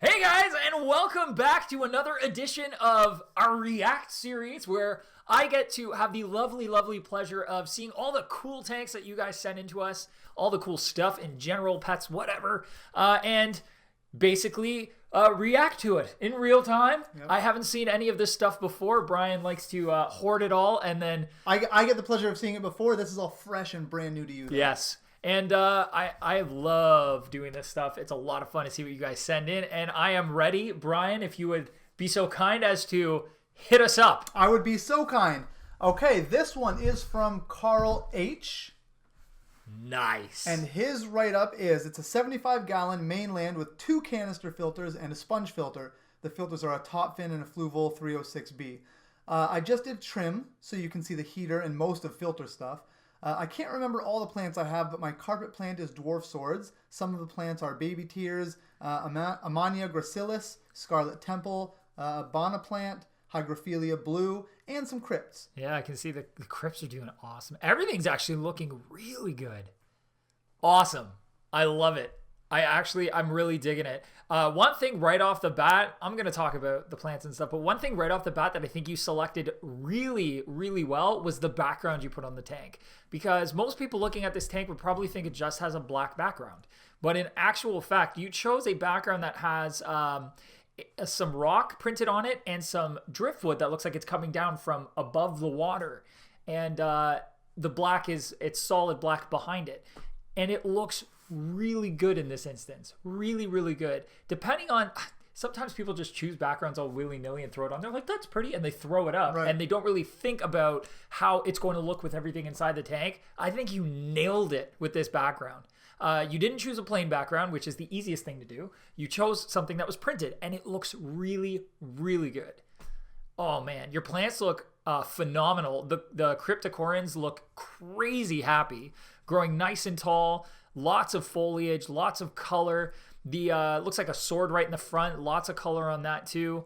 Hey guys, and welcome back to another edition of our React series where I get to have the lovely, lovely pleasure of seeing all the cool tanks that you guys send into us, all the cool stuff in general, pets, whatever, and basically react to it in real time. Yep. I haven't seen any of this stuff before. Brian likes to hoard it all, and then I get the pleasure of seeing it before. This is all fresh and brand new to you, though. Yes. And I love doing this stuff. It's a lot of fun to see what you guys send in. And I am ready. Brian, if you would be so kind as to hit us up. I would be so kind. Okay, this one is from Carl H. Nice. And his write-up is, it's a 75-gallon mainland with 2 canister filters and a sponge filter. The filters are a top fin and a Fluval 306B. I just did trim, so you can see the heater and most of filter stuff. I can't remember all the plants I have, but my carpet plant is dwarf swords. Some of the plants are baby tears, Amania gracilis, scarlet temple, Abana plant, Hygrophila blue, and some crypts. Yeah, I can see the crypts are doing awesome. Everything's actually looking really good. Awesome. I love it. I'm really digging it. One thing right off the bat, I'm going to talk about the plants and stuff, but one thing right off the bat that I think you selected really, really well was the background you put on the tank. Because most people looking at this tank would probably think it just has a black background. But in actual fact, you chose a background that has some rock printed on it and some driftwood that looks like it's coming down from above the water. And the black it's solid black behind it. And it looks really good in this instance. Really, really good. Depending on, sometimes people just choose backgrounds all willy-nilly and throw it on. They're like, that's pretty, and they throw it up. Right. And they don't really think about how it's going to look with everything inside the tank. I think you nailed it with this background. You didn't choose a plain background, which is the easiest thing to do. You chose something that was printed, and it looks really, really good. Oh man, your plants look phenomenal. The cryptocoryns look crazy happy, growing nice and tall. Lots of foliage, lots of color. The looks like a sword right in the front. Lots of color on that too.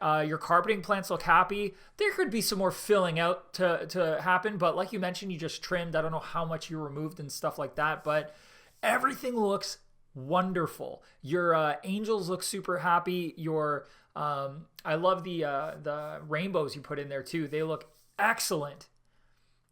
Your carpeting plants look happy. There could be some more filling out to happen, but like you mentioned, you just trimmed. I don't know how much you removed and stuff like that, but everything looks wonderful. Your angels look super happy. Your I love the rainbows you put in there too. They look excellent.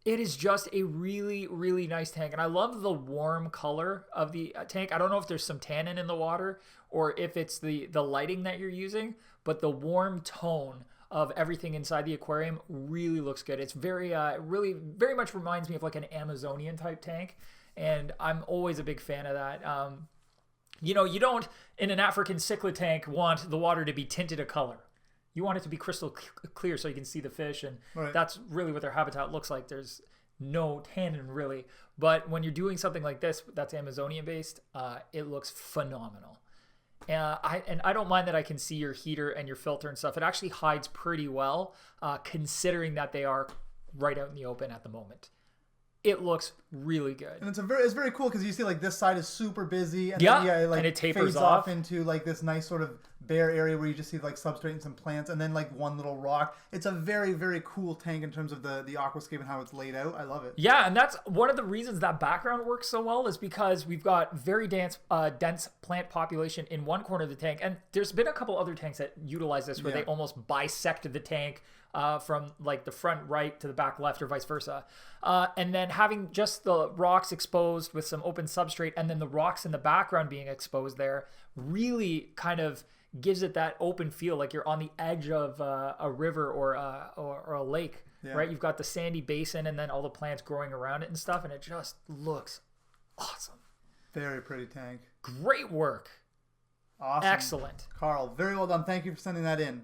It is just a really, really nice tank. And I love the warm color of the tank. I don't know if there's some tannin in the water or if it's the lighting that you're using, but the warm tone of everything inside the aquarium really looks good. It's very, really very much reminds me of like an Amazonian type tank. And I'm always a big fan of that. You know, you don't, in an African cichlid tank, want the water to be tinted a color. You want it to be crystal clear so you can see the fish, and right. That's really what their habitat looks like. There's no tannin really, but when you're doing something like this that's Amazonian based, it looks phenomenal. And I don't mind that I can see your heater and your filter and stuff. It actually hides pretty well, considering that they are right out in the open at the moment. It looks really good. And it's very cool because you see like this side is super busy. And yeah, then, like, and it tapers fades off into like this nice sort of bare area where you just see like substrate and some plants and then like one little rock. It's a very, very cool tank in terms of the aquascape and how it's laid out. I love it. Yeah, and that's one of the reasons that background works so well is because we've got very dense plant population in one corner of the tank. And there's been a couple other tanks that utilize this where they almost bisect the tank from like the front right to the back left or vice versa. And then having just the rocks exposed with some open substrate and then the rocks in the background being exposed there really kind of gives it that open feel like you're on the edge of a river or a lake, right? You've got the sandy basin and then all the plants growing around it and stuff, and it just looks awesome. Very pretty tank. Great work. Awesome. Excellent. Carl, very well done. Thank you for sending that in.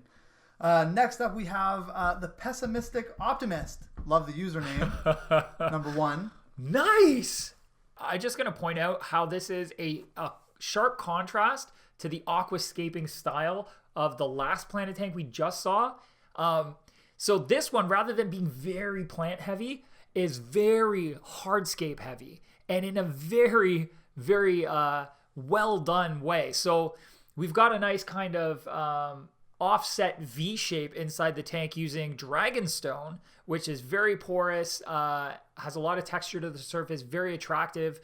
Next up, we have the Pessimistic Optimist. Love the username. Number 1. Nice. I'm just going to point out how this is a sharp contrast to the aquascaping style of the last planet tank we just saw. So this one, rather than being very plant heavy, is very hardscape heavy and in a very, very well done way. So we've got a nice kind of offset V shape inside the tank using dragonstone, which is very porous, has a lot of texture to the surface, very attractive,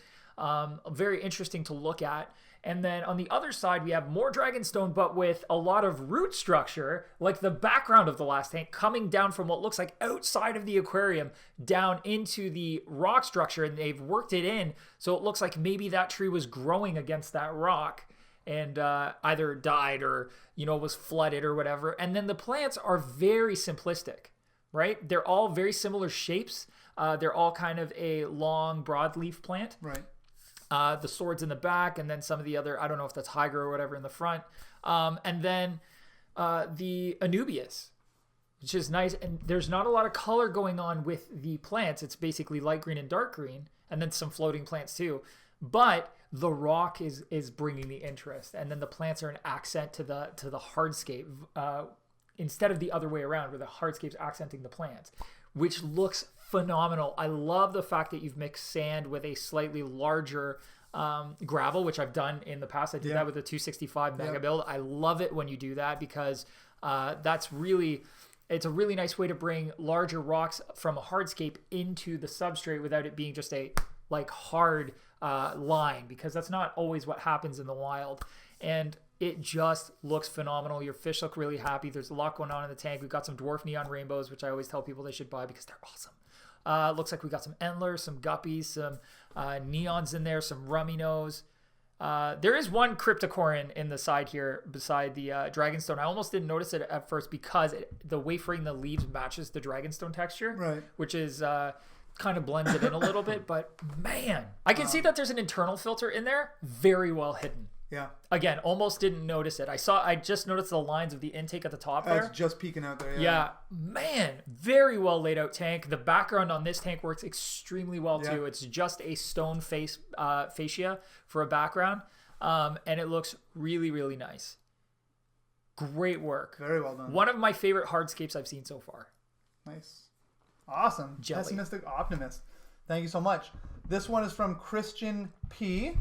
very interesting to look at. And then on the other side, we have more dragonstone, but with a lot of root structure, like the background of the last tank, coming down from what looks like outside of the aquarium down into the rock structure. And they've worked it in, so it looks like maybe that tree was growing against that rock and either died or, was flooded or whatever. And then the plants are very simplistic, right? They're all very similar shapes. They're all kind of a long broadleaf plant. Right. The swords in the back, and then some of the other, I don't know if that's Hydra or whatever in the front. And then the Anubias, which is nice. And there's not a lot of color going on with the plants. It's basically light green and dark green, and then some floating plants too. But the rock is bringing the interest, and then the plants are an accent to the hardscape instead of the other way around, where the hardscape's accenting the plants, which looks phenomenal. I love the fact that you've mixed sand with a slightly larger gravel, which I've done in the past. I did that with the 265 mega build. I love it when you do that because it's a really nice way to bring larger rocks from a hardscape into the substrate without it being just a hard line, because that's not always what happens in the wild. And it just looks phenomenal. Your fish look really happy. There's a lot going on in the tank. We've got some dwarf neon rainbows, which I always tell people they should buy because they're awesome. Looks like we got some entlers, some guppies, some neons in there, some rummy nose. There is one cryptocorin in the side here beside the dragonstone. I almost didn't notice it at first because the wafering the leaves matches the dragonstone texture, right? Which is kind of blends it in a little bit. But man, I can see that there's an internal filter in there, very well hidden. Yeah. Again, almost didn't notice it. I just noticed the lines of the intake at the top there. It's just peeking out there. Yeah. Man, very well laid out tank. The background on this tank works extremely well too. It's just a stone fascia for a background. And it looks really, really nice. Great work. Very well done. One of my favorite hardscapes I've seen so far. Nice. Awesome. Jelly. Pessimistic Optimist. Thank you so much. This one is from Christian P.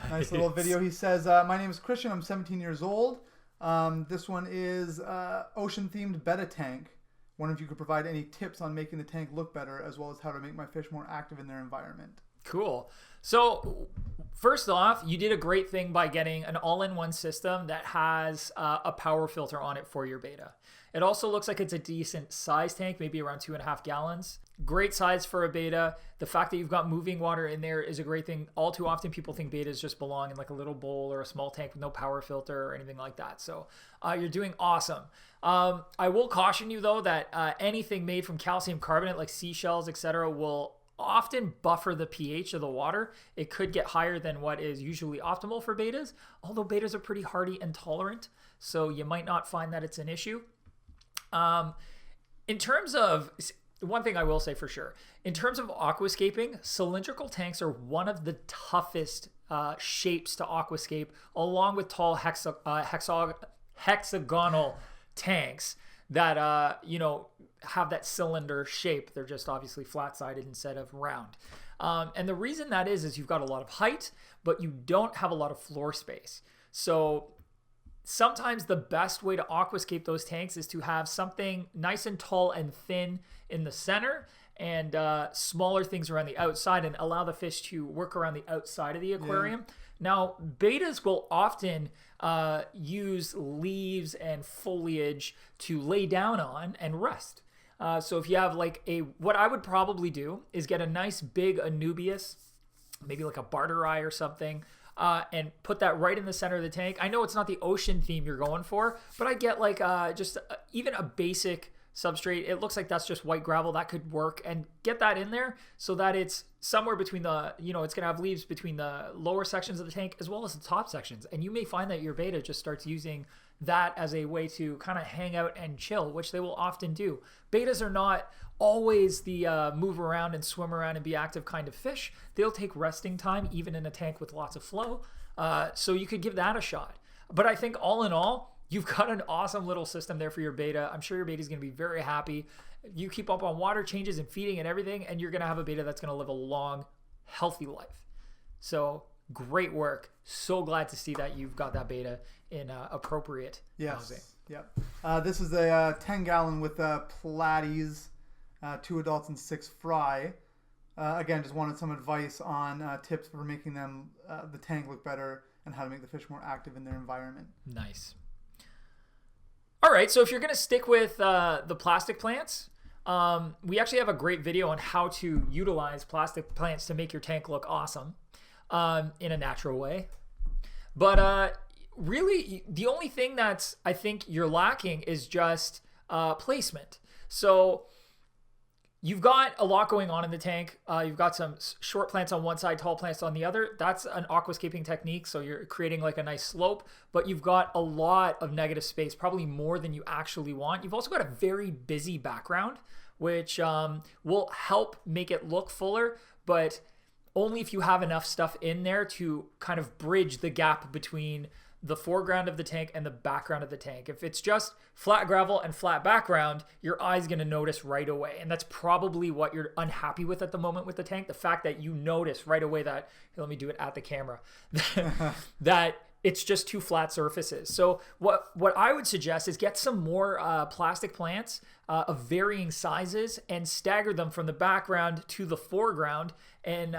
Nice little video. He says, my name is Christian. I'm 17 years old. This one is ocean-themed betta tank. Wonder if you could provide any tips on making the tank look better, as well as how to make my fish more active in their environment. Cool. So first off, you did a great thing by getting an all-in-one system that has a power filter on it for your betta. It also looks like it's a decent size tank, maybe around 2.5 gallons. Great size for a betta. The fact that you've got moving water in there is a great thing. All too often people think bettas just belong in like a little bowl or a small tank with no power filter or anything like that. So you're doing awesome. I will caution you though that anything made from calcium carbonate like seashells, etc., will often buffer the pH of the water. It could get higher than what is usually optimal for bettas, although bettas are pretty hardy and tolerant, so you might not find that it's an issue. In terms of, one thing I will say for sure, in terms of aquascaping, cylindrical tanks are one of the toughest shapes to aquascape, along with tall hexagonal tanks that, have that cylinder shape. They're just obviously flat-sided instead of round. And the reason that is you've got a lot of height, but you don't have a lot of floor space. So sometimes the best way to aquascape those tanks is to have something nice and tall and thin in the center and smaller things around the outside, and allow the fish to work around the outside of the aquarium. Yeah. Now, bettas will often use leaves and foliage to lay down on and rest. So if you have what I would probably do is get a nice big Anubias, maybe like a barter eye or something, and put that right in the center of the tank. I know it's not the ocean theme you're going for, but I get even a basic substrate. It looks like that's just white gravel. That could work, and get that in there so that it's somewhere between the, it's going to have leaves between the lower sections of the tank as well as the top sections. And you may find that your betta just starts using that as a way to kind of hang out and chill, which they will often do. Bettas are not always the move around and swim around and be active kind of fish. They'll take resting time, even in a tank with lots of flow. So you could give that a shot. But I think all in all, you've got an awesome little system there for your betta. I'm sure your betta is going to be very happy. You keep up on water changes and feeding and everything, and you're going to have a betta that's going to live a long, healthy life. So great work. So glad to see that you've got that betta in appropriate housing. Yep. This is a 10-gallon with platies, 2 adults and 6 fry. Again, just wanted some advice on tips for making them the tank look better and how to make the fish more active in their environment. Nice. All right, so if you're going to stick with the plastic plants, we actually have a great video on how to utilize plastic plants to make your tank look awesome in a natural way. But really, the only thing that's I think you're lacking is just placement. So you've got a lot going on in the tank. You've got some short plants on one side, tall plants on the other. That's an aquascaping technique. So you're creating like a nice slope, but you've got a lot of negative space, probably more than you actually want. You've also got a very busy background, which will help make it look fuller, but only if you have enough stuff in there to kind of bridge the gap between the foreground of the tank and the background of the tank. If it's just flat gravel and flat background, your eye's going to notice right away. And that's probably what you're unhappy with at the moment with the tank. The fact that you notice right away that, here, let me do it at the camera, that it's just two flat surfaces. So what I would suggest is get some more plastic plants of varying sizes and stagger them from the background to the foreground, and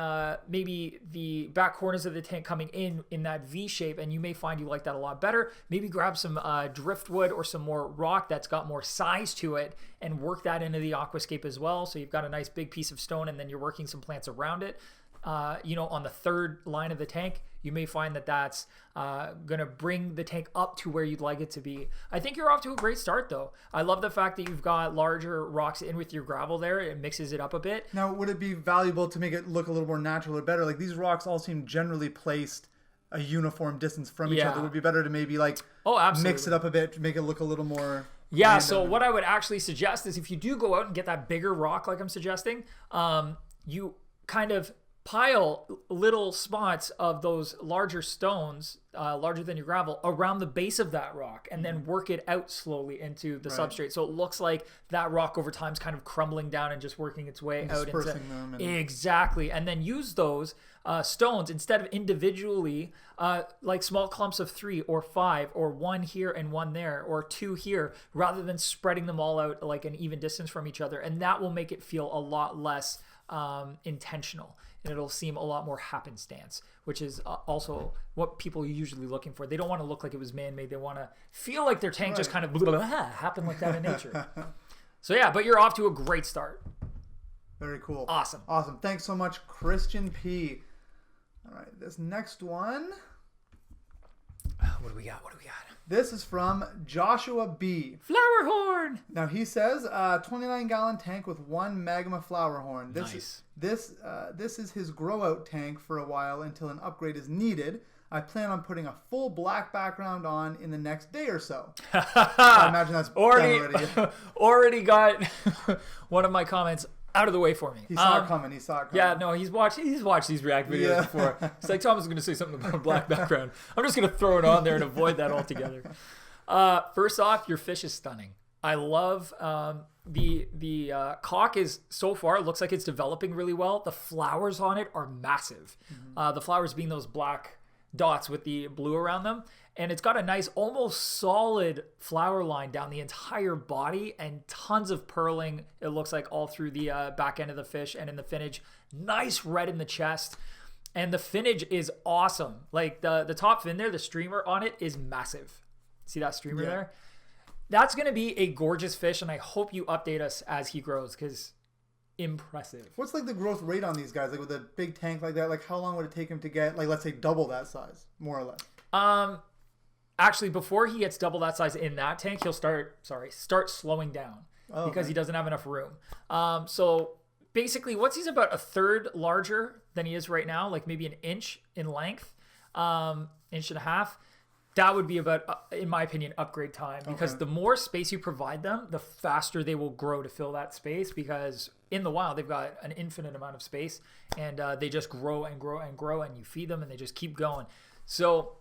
maybe the back corners of the tank coming in that V shape, and you may find you like that a lot better. Maybe grab some driftwood or some more rock that's got more size to it and work that into the aquascape as well. So you've got a nice big piece of stone and then you're working some plants around it. On the third line of the tank, you may find that that's going to bring the tank up to where you'd like it to be. I think you're off to a great start, though. I love the fact that you've got larger rocks in with your gravel there. It mixes it up a bit. Now, would it be valuable to make it look a little more natural or better? Like, these rocks all seem generally placed a uniform distance from each other. It would be better to maybe mix it up a bit to make it look a little more... Yeah, so what I would actually suggest is if you do go out and get that bigger rock like I'm suggesting, you kind of pile little spots of those larger stones, larger than your gravel, around the base of that rock, and then work it out slowly into the substrate. So it looks like that rock over time is kind of crumbling down and just working its way out into them. Exactly. And then use those stones instead of individually, like small clumps of 3 or 5 or 1 here and 1 there or 2 here, rather than spreading them all out like an even distance from each other. And that will make it feel a lot less intentional, and it'll seem a lot more happenstance, which is also what people are usually looking for. They don't want to look like it was man-made. They want to feel like their tank just kind of happened like that in nature. So yeah, but you're off to a great start. Very cool. Awesome. Thanks so much, Christian P. All right, this next one. What do we got? This is from Joshua B. Flowerhorn. Now he says 29-gallon tank with 1 magma flowerhorn. Nice. This is his grow out tank for a while until an upgrade is needed. I plan on putting a full black background on in the next day or so. I imagine that's already got one of my comments out of the way for me. He saw it coming. Yeah, no, he's watched these React videos before. It's like, Thomas is going to say something about a black background. I'm just going to throw it on there and avoid that altogether. First off, your fish is stunning. I love the caulk is, so far, it looks like it's developing really well. The flowers on it are massive. The flowers being those black dots with the blue around them. And it's got a nice, almost solid flower line down the entire body and tons of pearling, it looks like, all through the back end of the fish and in the finnage. Nice red in the chest. And the finnage is awesome. Like the top fin there, the streamer on it is massive. See that streamer there? That's going to be a gorgeous fish, and I hope you update us as he grows, because impressive. What's like the growth rate on these guys? Like with a big tank like that, like how long would it take him to get, like, let's say double that size, more or less? Actually, before he gets double that size in that tank, he'll start slowing down because he doesn't have enough room. So basically, once he's about a third larger than he is right now, like maybe an inch in length, inch and a half, that would be about, in my opinion, upgrade time, because the more space you provide them, the faster they will grow to fill that space, because in the wild, they've got an infinite amount of space, and they just grow and grow and grow, and you feed them and they just keep going. So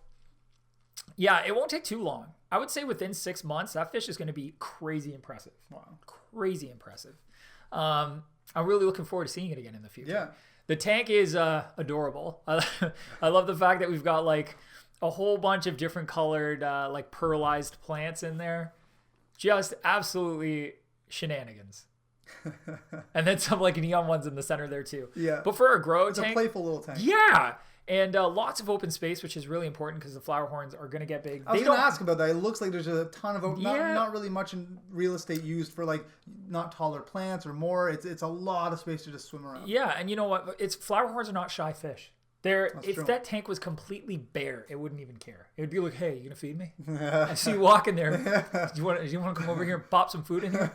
yeah, it won't take too long. I would say within 6 months, that fish is going to be crazy impressive. Wow. Crazy impressive. I'm really looking forward to seeing it again in the future. Yeah. The tank is adorable. I love the fact that we've got like a whole bunch of different colored like pearlized plants in there. Just absolutely shenanigans. And then some like neon ones in the center there too. Yeah. But for a grow It's tank, a playful little tank. yeah. And lots of open space, which is really important because the Flowerhorns are going to get big. I was going to ask about that. It looks like there's a ton of open, Yeah. not really much in real estate used for like not taller plants or more. It's a lot of space to just swim around. Yeah, and you know what? Flowerhorns are not shy fish. If true. that tank was completely bare, it wouldn't even care. It would be like, "Hey, you gonna feed me? I see you walking there. Do you want to come over here and pop some food in here?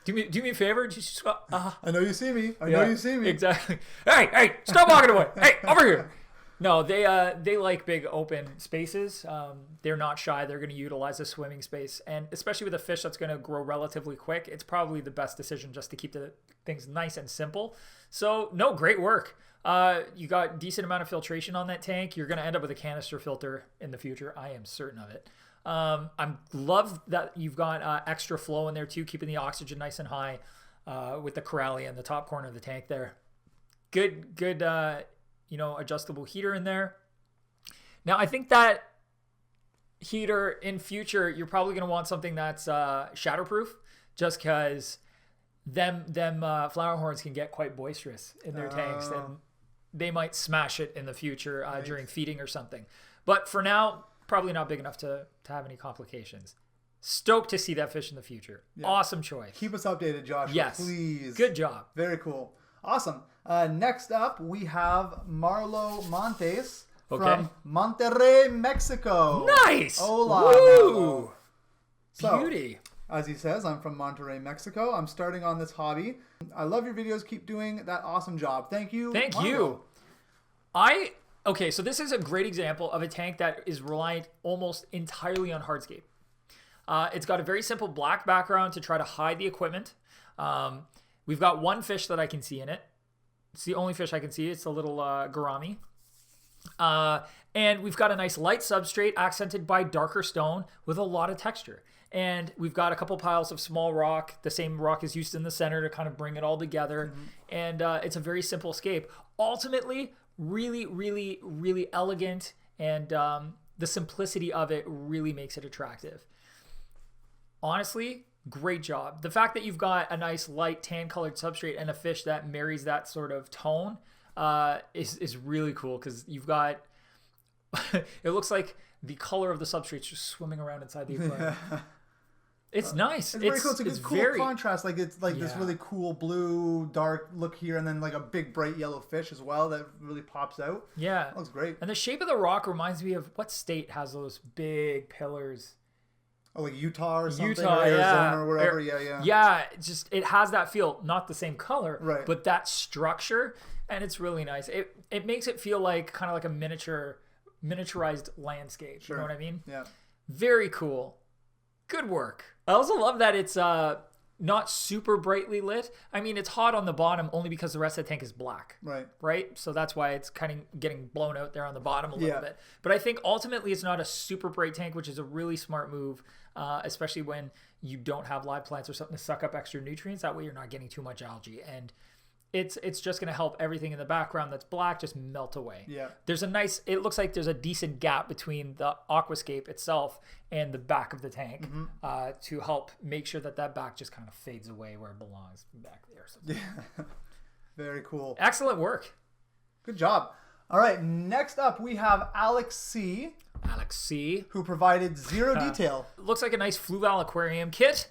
Do me a favor. Just I know you see me. I know you see me. Exactly. Hey, stop walking away. Hey, over here. No, they like big open spaces. They're not shy. They're going to utilize the swimming space, and especially with a fish that's going to grow relatively quick, it's probably the best decision just to keep the things nice and simple. So, no, great work. You got decent amount of filtration on that tank. You're going to end up with a canister filter in the future. I am certain of it. I love that you've got extra flow in there too, keeping the oxygen nice and high with the Corallia in the top corner of the tank there. Good. Adjustable heater in there. Now, I think that heater in future, you're probably going to want something that's shatterproof, just because them Flowerhorns can get quite boisterous in their tanks, and they might smash it in the future during feeding or something. But for now, probably not big enough to have any complications. Stoked to see that fish in the future. Yeah. Awesome choice. Keep us updated, Josh. Yes. Please. Good job. Very cool. Awesome. Next up, we have Marlo Montes from Monterrey, Mexico. Nice. Hola. Woo. So, beauty. As he says, I'm from Monterrey, Mexico. I'm starting on this hobby. I love your videos. Keep doing that awesome job. Thank you. Thank Marlo. you. Okay, so this is a great example of a tank that is reliant almost entirely on hardscape. It's got a very simple black background to try to hide the equipment. We've got one fish that I can see in it. It's the only fish I can see. It's a little gourami. And we've got a nice light substrate accented by darker stone with a lot of texture. And we've got a couple piles of small rock. The same rock is used in the center to kind of bring it all together. Mm-hmm. And it's a very simple scape. Ultimately, really, really, really elegant. And the simplicity of it really makes it attractive. Honestly, great job. The fact that you've got a nice light tan colored substrate and a fish that marries that sort of tone is really cool, because you've got it looks like the color of the substrate's just swimming around inside the aquarium. It's nice. It's very cool. It's a cool contrast. Like it's like this really cool blue, dark look here, and then like a big bright yellow fish as well that really pops out. Yeah. That looks great. And the shape of the rock reminds me of what state has those big pillars? Oh, like Utah or something, or Arizona or wherever. Yeah, it has that feel. Not the same color, right, but that structure, and it's really nice. It makes it feel like kind of like a miniaturized landscape. Sure. You know what I mean? Yeah. Very cool. Good work. I also love that it's not super brightly lit. I mean, it's hot on the bottom only because the rest of the tank is black. Right? So that's why it's kind of getting blown out there on the bottom a little bit. But I think ultimately it's not a super bright tank, which is a really smart move, especially when you don't have live plants or something to suck up extra nutrients. That way you're not getting too much algae. And it's just going to help everything in the background that's black just melt away. Yeah. It looks like there's a decent gap between the aquascape itself and the back of the tank, to help make sure that back just kind of fades away where it belongs back there. So yeah. Very cool. Excellent work. Good job. All right, next up we have Alex C. Who provided zero detail. Looks like a nice Fluval Aquarium Kit.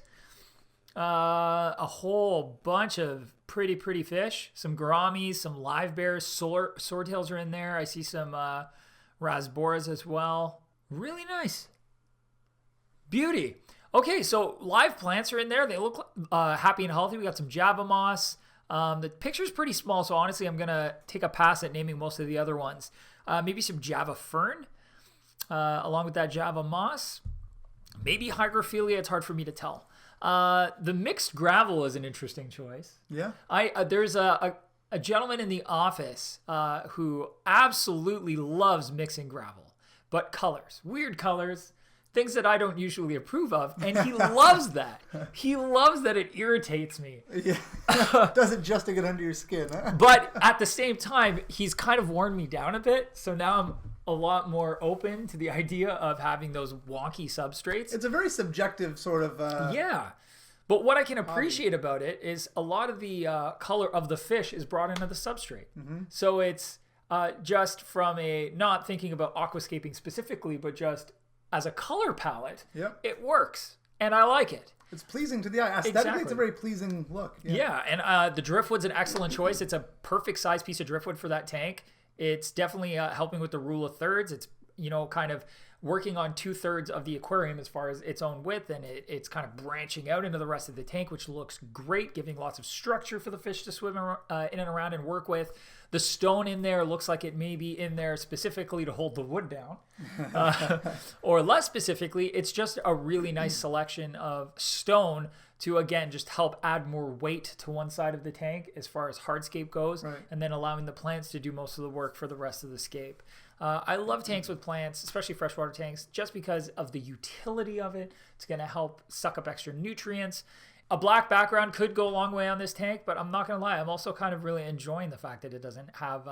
A whole bunch of pretty fish. Some gouramis, some live bears, swordtails are in there. I see some rasboras as well. Really nice. Beauty. Okay, so live plants are in there. They look happy and healthy. We got some Java moss. The picture's pretty small, so honestly, I'm going to take a pass at naming most of the other ones. Maybe some Java fern, along with that Java moss. Maybe hygrophila. It's hard for me to tell. The mixed gravel is an interesting choice. Yeah. There's a gentleman in the office who absolutely loves mixing gravel, but weird colors, things that I don't usually approve of, and he loves that. He loves that it irritates me. Yeah. Does it just to get under your skin, huh? But at the same time, he's kind of worn me down a bit, so now I'm a lot more open to the idea of having those wonky substrates. It's a very subjective sort of... Yeah. But what I can appreciate about it is a lot of the color of the fish is brought into the substrate. So it's just from not thinking about aquascaping specifically, but just as a color palette, it works. And I like it. It's pleasing to the eye. Aesthetically, it's a very pleasing look. Yeah, and the driftwood's an excellent choice. It's a perfect size piece of driftwood for that tank. It's definitely helping with the rule of thirds. It's, kind of working on 2/3 of the aquarium as far as its own width, and it's kind of branching out into the rest of the tank, which looks great, giving lots of structure for the fish to swim in and around and work with. The stone in there looks like it may be in there specifically to hold the wood down. Or less specifically, it's just a really nice selection of stone to, again, just help add more weight to one side of the tank as far as hardscape goes, and then allowing the plants to do most of the work for the rest of the scape. I love tanks with plants, especially freshwater tanks, just because of the utility of it. It's going to help suck up extra nutrients. A black background could go a long way on this tank, but I'm not going to lie. I'm also kind of really enjoying the fact that it doesn't have,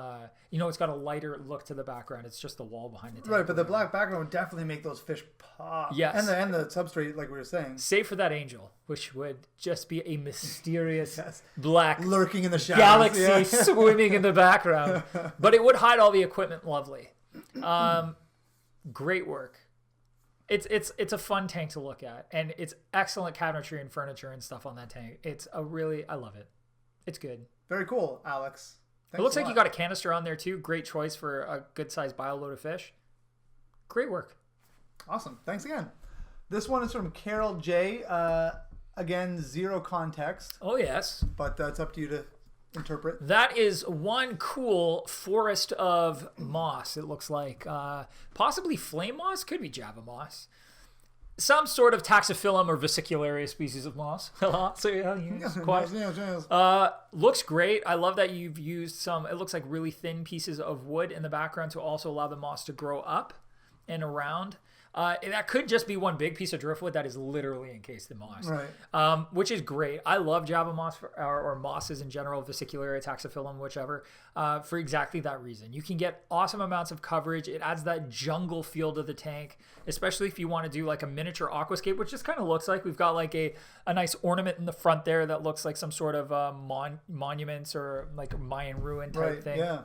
it's got a lighter look to the background. It's just the wall behind the tank. Right, but the black background would definitely make those fish pop. Yes. And the substrate, like we were saying. Save for that angel, which would just be a mysterious black lurking in the shadows. Galaxy swimming in the background. But it would hide all the equipment lovely. Great work. It's a fun tank to look at, and it's excellent cabinetry and furniture and stuff on that tank. I love it. It's good. Very cool, Alex. It looks like you got a canister on there too. Great choice for a good sized bio load of fish. Great work. Awesome. Thanks again. This one is from Carol J. Again, zero context. Oh yes. But it's up to you to interpret. That is one cool forest of moss. It looks like possibly flame moss, could be Java moss, some sort of taxiphyllum or vesicularia species of moss. So looks great. I love that you've used some. It looks like really thin pieces of wood in the background to also allow the moss to grow up and around. That could just be one big piece of driftwood that is literally encased in moss, right? Which is great. I love Java moss or mosses in general, vesicularia, taxiphyllum, whichever, for exactly that reason. You can get awesome amounts of coverage. It adds that jungle feel to the tank, especially if you want to do like a miniature aquascape, which just kind of looks like we've got like a nice ornament in the front there that looks like some sort of monuments or like Mayan ruin type thing. Yeah.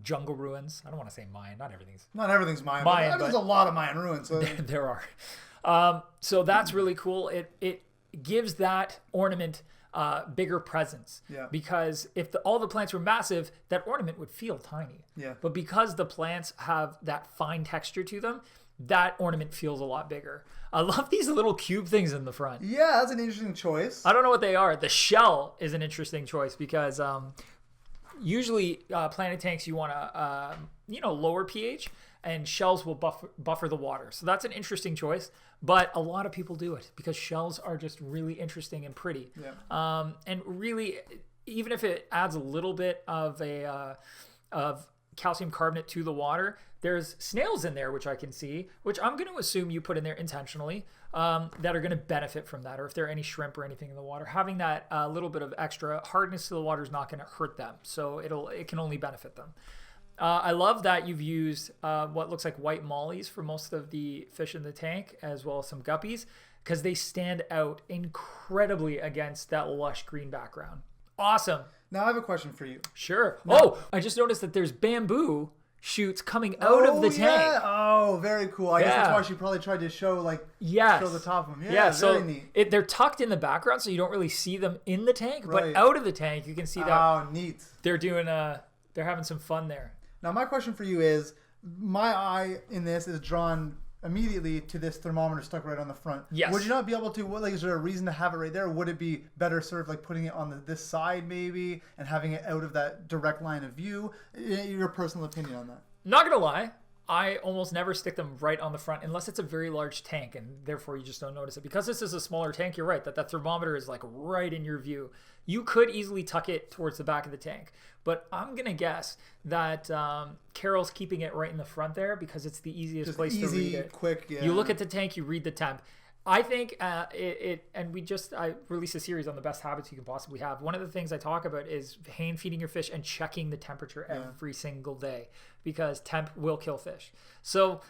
Jungle ruins. I don't want to say Mayan. Not everything's Mayan. But there's a lot of Mayan ruins. So. there are. So that's really cool. It gives that ornament bigger presence. Yeah. Because if all the plants were massive, that ornament would feel tiny. Yeah. But because the plants have that fine texture to them, that ornament feels a lot bigger. I love these little cube things in the front. Yeah, that's an interesting choice. I don't know what they are. The shell is an interesting choice because usually planted tanks you want to lower pH, and shells will buffer the water. So that's an interesting choice, but a lot of people do it because shells are just really interesting and pretty. Yeah. And really, even if it adds a little bit of of calcium carbonate to the water, there's snails in there, which I can see, which I'm going to assume you put in there intentionally, that are going to benefit from that. Or if there are any shrimp or anything in the water, having that little bit of extra hardness to the water is not going to hurt them. So it can only benefit them. I love that you've used what looks like white mollies for most of the fish in the tank, as well as some guppies, because they stand out incredibly against that lush green background. Awesome. Now I have a question for you. Sure. No. I just noticed that there's bamboo shoots coming out of the tank. Oh, very cool. I guess that's why she probably tried to show show the top of them. Yeah, very neat. They're tucked in the background, so you don't really see them in the tank, but out of the tank you can see that. Oh, neat. They're doing they're having some fun there. Now my question for you is, my eye in this is drawn immediately to this thermometer stuck right on the front. Yes. Would you not be able to, is there a reason to have it right there? Would it be better sort of putting it on this side maybe and having it out of that direct line of view? Your personal opinion on that? Not gonna lie, I almost never stick them right on the front unless it's a very large tank, and therefore you just don't notice it. Because this is a smaller tank, you're right, that thermometer is right in your view. You could easily tuck it towards the back of the tank, but I'm gonna guess that Carol's keeping it right in the front there because it's the easiest place to read it. Quick, yeah. You look at the tank, you read the temp. I think I released a series on the best habits you can possibly have. One of the things I talk about is hand feeding your fish and checking the temperature every single day, because temp will kill fish. So,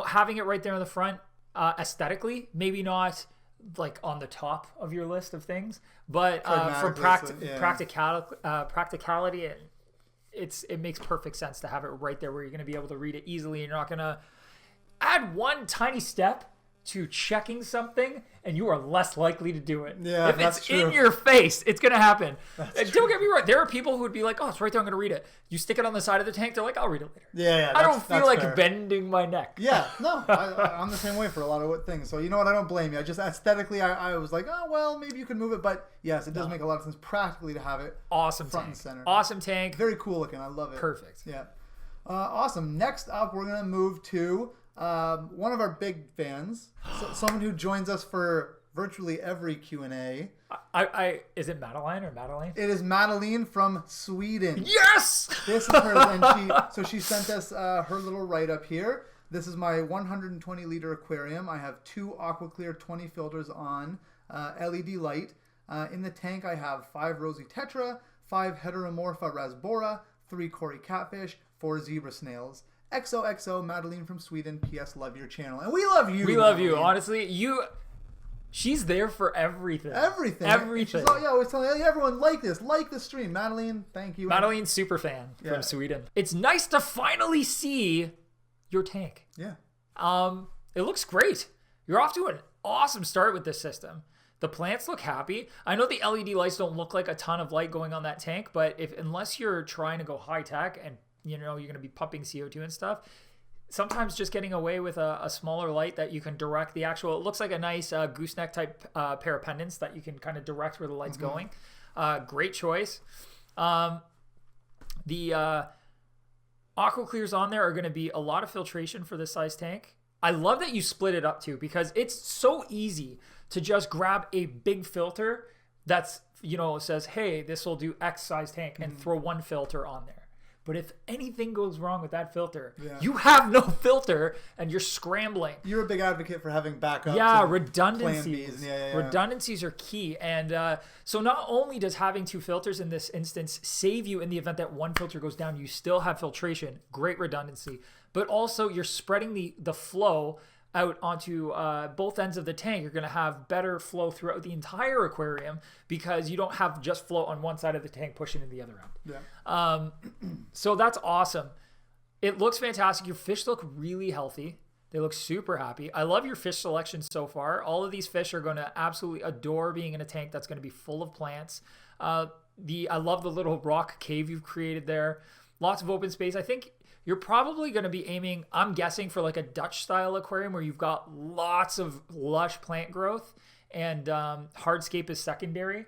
having it right there in the front, aesthetically, maybe not like on the top of your list of things, but for practicality, it makes perfect sense to have it right there where you're going to be able to read it easily, and you're not going to add one tiny step to checking something, and you are less likely to do it. Yeah, if that's it's true. In your face, it's going to happen. And don't get me wrong. There are people who would be like, oh, it's right there, I'm going to read it. You stick it on the side of the tank, they're like, I'll read it later. Yeah. I don't feel like fair. bending my neck. Yeah, no, I'm the same way for a lot of things. So you know what? I don't blame you. I just aesthetically, I was like, oh, well, maybe you could move it. But yes, it does make a lot of sense practically to have it Awesome front tank. and center. Awesome tank. Very cool looking. I love it. Perfect. Yeah. Awesome. Next up, we're going to move to one of our big fans, someone who joins us for virtually every Q&A. Is it Madeline or Madelene? It is Madelene from Sweden. Yes! This is hers, and she sent us her little write-up here. This is my 120-liter aquarium. I have 2 AquaClear 20 filters on LED light. In the tank, I have 5 rosy tetra, 5 heteromorpha rasbora, 3 cory catfish, 4 zebra snails. XOXO, Madelene from Sweden. P.S. Love your channel. And we love you. We love you. Honestly, she's there for everything. Everything. She's always telling everyone, like this stream. Madelene, thank you. Madelene's super fan from Sweden. It's nice to finally see your tank. Yeah. It looks great. You're off to an awesome start with this system. The plants look happy. I know the LED lights don't look like a ton of light going on that tank, but unless you're trying to go high tech and you're going to be pumping CO2 and stuff, sometimes just getting away with a smaller light that you can direct the actual, it looks like a nice gooseneck type pair of pendants that you can kind of direct where the light's going. Great choice. The AquaClears on there are going to be a lot of filtration for this size tank. I love that you split it up too, because it's so easy to just grab a big filter that's, says, hey, this will do X size tank, and throw one filter on there. But if anything goes wrong with that filter, you have no filter and you're scrambling. You're a big advocate for having backups. Yeah, redundancies. Yeah. Redundancies are key. And so not only does having 2 filters in this instance save you in the event that one filter goes down, you still have filtration, great redundancy, but also you're spreading the flow out onto both ends of the tank. You're going to have better flow throughout the entire aquarium because you don't have just flow on one side of the tank pushing to the other end. Yeah. So that's awesome. It looks fantastic. Your fish look really healthy. They look super happy. I love your fish selection so far. All of these fish are going to absolutely adore being in a tank that's going to be full of plants. I love the little rock cave you've created there. Lots of open space. I think you're probably going to be aiming, I'm guessing, for like a Dutch style aquarium where you've got lots of lush plant growth and hardscape is secondary.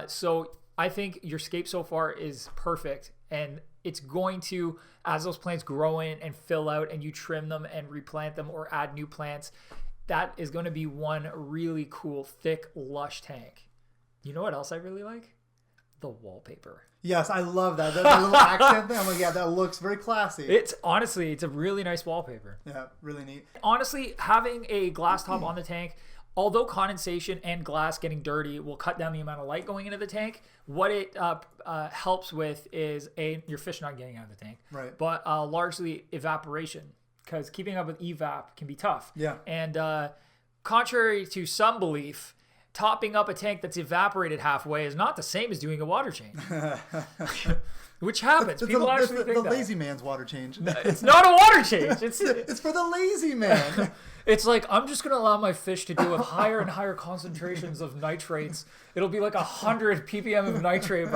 So I think your scape so far is perfect, and it's going to, as those plants grow in and fill out and you trim them and replant them or add new plants, that is going to be one really cool, thick, lush tank. You know what else I really like? The wallpaper. Yes, I love that. That little accent thing. I'm like, yeah, that looks very classy. It's a really nice wallpaper. Yeah, really neat. Honestly, having a glass top on the tank, although condensation and glass getting dirty will cut down the amount of light going into the tank, what it helps with is your fish not getting out of the tank, right? But largely evaporation, because keeping up with evap can be tough. Yeah. And contrary to some belief, topping up a tank that's evaporated halfway is not the same as doing a water change, which happens. People actually think the that. lazy man's water change. It's not a water change. It's for the lazy man. It's like, I'm just going to allow my fish to deal with higher and higher concentrations of nitrates. It'll be like 100 ppm of nitrate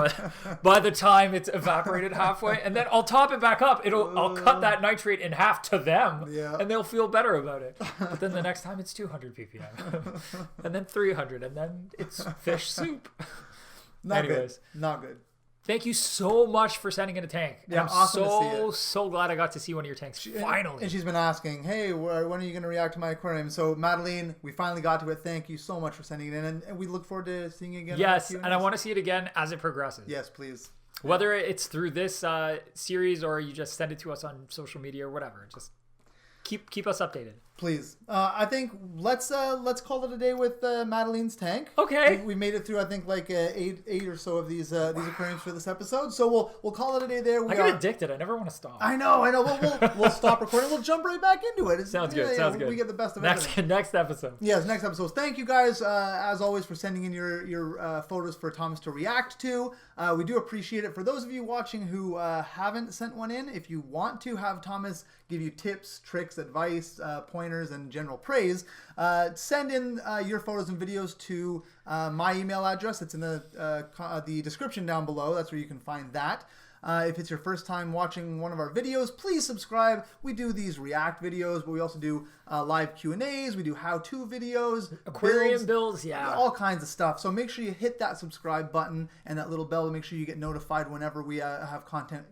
by the time it's evaporated halfway. And then I'll top it back up. I'll cut that nitrate in half to them, and they'll feel better about it. But then the next time it's 200 ppm. And then 300, and then it's fish soup. Anyways. Not good. Thank you so much for sending in a tank. Yeah, I'm awesome to see it. so glad I got to see one of your tanks finally. And she's been asking, hey, when are you going to react to my aquarium? So, Madelene, we finally got to it. Thank you so much for sending it in. And we look forward to seeing it again. Yes, and I want to see it again as it progresses. Yes, please. Whether it's through this series or you just send it to us on social media or whatever. Just keep us updated. Please. I think let's call it a day with Madelene's tank. Okay. We made it through, I think, like eight or so of these aquariums for this episode. So we'll call it a day there. I get addicted. I never want to stop. I know. We'll stop recording. We'll jump right back into it. Sounds good. We get the best of everything. Next episode. Yes, next episode. Thank you guys, as always, for sending in your photos for Thomas to react to. We do appreciate it. For those of you watching who haven't sent one in, if you want to have Thomas give you tips, tricks, advice, pointers, and general praise, send in your photos and videos to my email address. It's in the description down below. That's where you can find that. If it's your first time watching one of our videos, please subscribe. We do these react videos, but we also do live Q&As. We do how-to videos. Aquarium builds, yeah. All kinds of stuff. So make sure you hit that subscribe button and that little bell to make sure you get notified whenever we have content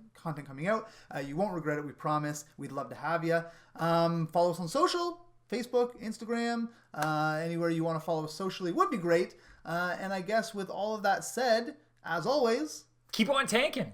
coming out. You won't regret it, we promise. We'd love to have you. Follow us on social, Facebook, Instagram, anywhere you want to follow us socially would be great. And I guess with all of that said, as always, keep on tanking.